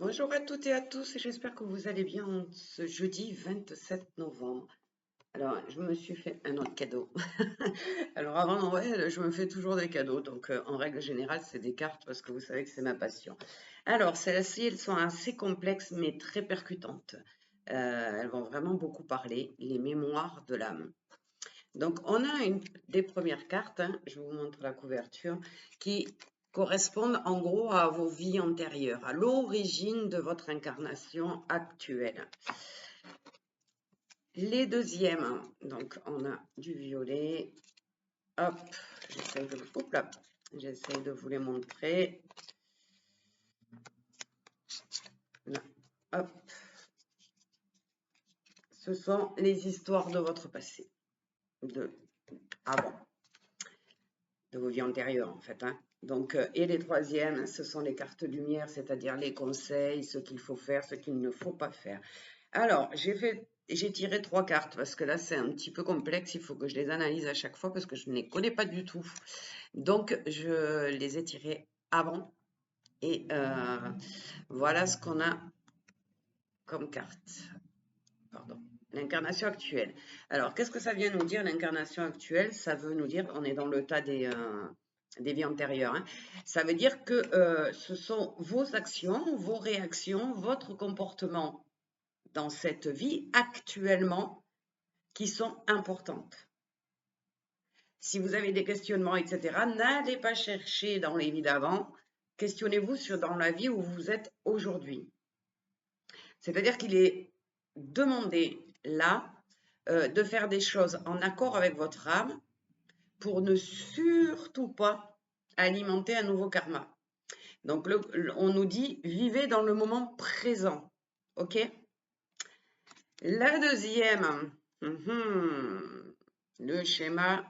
Bonjour à toutes et à tous et j'espère que vous allez bien ce jeudi 27 novembre. Alors, je me suis fait un autre cadeau. Alors, avant Noël, je me fais toujours des cadeaux. Donc, en règle générale, c'est des cartes parce que vous savez que c'est ma passion. Alors, celles-ci, elles sont assez complexes mais très percutantes. Elles vont vraiment beaucoup parler. Les mémoires de l'âme. Donc, on a une des premières cartes, hein, je vous montre la couverture, qui correspondent en gros à vos vies antérieures, à l'origine de votre incarnation actuelle. Les deuxièmes, donc on a du violet. Hop, j'essaie de vous les montrer. Là, hop. Ce sont les histoires de votre passé, de avant, de vos vies antérieures en fait, hein. Donc, et les troisièmes, ce sont les cartes lumière, c'est-à-dire les conseils, ce qu'il faut faire, ce qu'il ne faut pas faire. Alors, j'ai tiré 3 cartes parce que là, c'est un petit peu complexe. Il faut que je les analyse à chaque fois parce que je ne les connais pas du tout. Donc, je les ai tirées avant. Et voilà ce qu'on a comme carte. Pardon. L'incarnation actuelle. Alors, qu'est-ce que ça vient nous dire, l'incarnation actuelle? Ça veut nous dire, on est dans le tas des vies antérieures, hein. Ça veut dire que ce sont vos actions, vos réactions, votre comportement dans cette vie actuellement qui sont importantes. Si vous avez des questionnements, etc., n'allez pas chercher dans les vies d'avant, questionnez-vous dans la vie où vous êtes aujourd'hui. C'est-à-dire qu'il est demandé là de faire des choses en accord avec votre âme pour ne surtout pas alimenter un nouveau karma. Donc, on nous dit, vivez dans le moment présent. OK? La deuxième, le schéma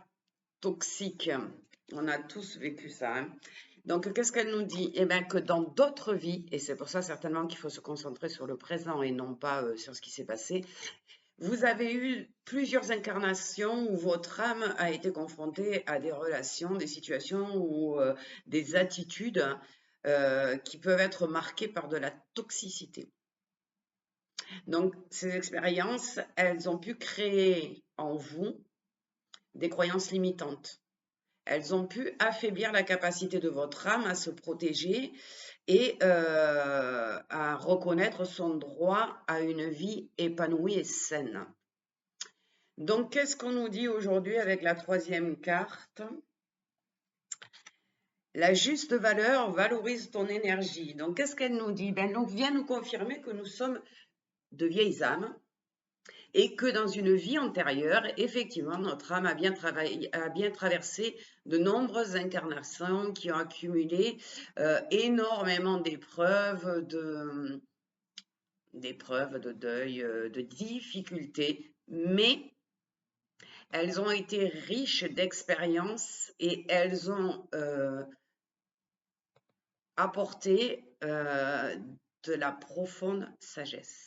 toxique. On a tous vécu ça, hein. Donc, qu'est-ce qu'elle nous dit? Eh bien, que dans d'autres vies, et c'est pour ça certainement qu'il faut se concentrer sur le présent et non pas sur ce qui s'est passé, vous avez eu plusieurs incarnations où votre âme a été confrontée à des relations, des situations ou des attitudes qui peuvent être marquées par de la toxicité. Donc, ces expériences, elles ont pu créer en vous des croyances limitantes. Elles ont pu affaiblir la capacité de votre âme à se protéger et à reconnaître son droit à une vie épanouie et saine. Donc, qu'est-ce qu'on nous dit aujourd'hui avec la troisième carte? La juste valeur valorise ton énergie. Donc, qu'est-ce qu'elle nous dit? Ben, donc, vient nous confirmer que nous sommes de vieilles âmes et que dans une vie antérieure, effectivement, notre âme a bien traversé de nombreuses incarnations qui ont accumulé énormément d'épreuves, de deuil, de difficultés, mais elles ont été riches d'expériences et elles ont apporté de la profonde sagesse.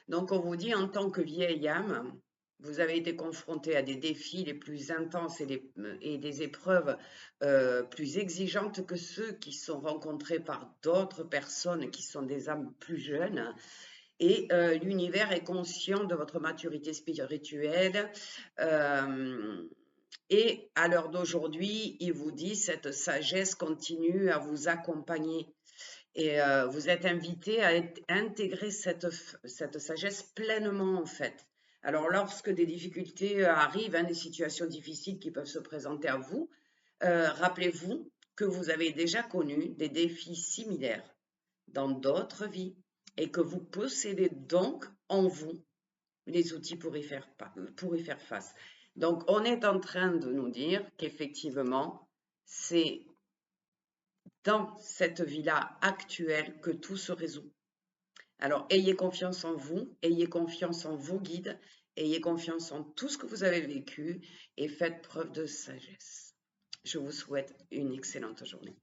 Donc, on vous dit, en tant que vieille âme, vous avez été confronté à des défis les plus intenses et des épreuves plus exigeantes que ceux qui sont rencontrés par d'autres personnes qui sont des âmes plus jeunes. Et l'univers est conscient de votre maturité spirituelle. Et à l'heure d'aujourd'hui, il vous dit, cette sagesse continue à vous accompagner. Et vous êtes invité à intégrer cette sagesse pleinement, en fait. Alors, lorsque des difficultés arrivent, hein, des situations difficiles qui peuvent se présenter à vous, rappelez-vous que vous avez déjà connu des défis similaires dans d'autres vies et que vous possédez donc en vous les outils pour y faire face. Donc, on est en train de nous dire qu'effectivement, c'est dans cette vie-là actuelle que tout se résout. Alors, ayez confiance en vous, ayez confiance en vos guides, ayez confiance en tout ce que vous avez vécu et faites preuve de sagesse. Je vous souhaite une excellente journée.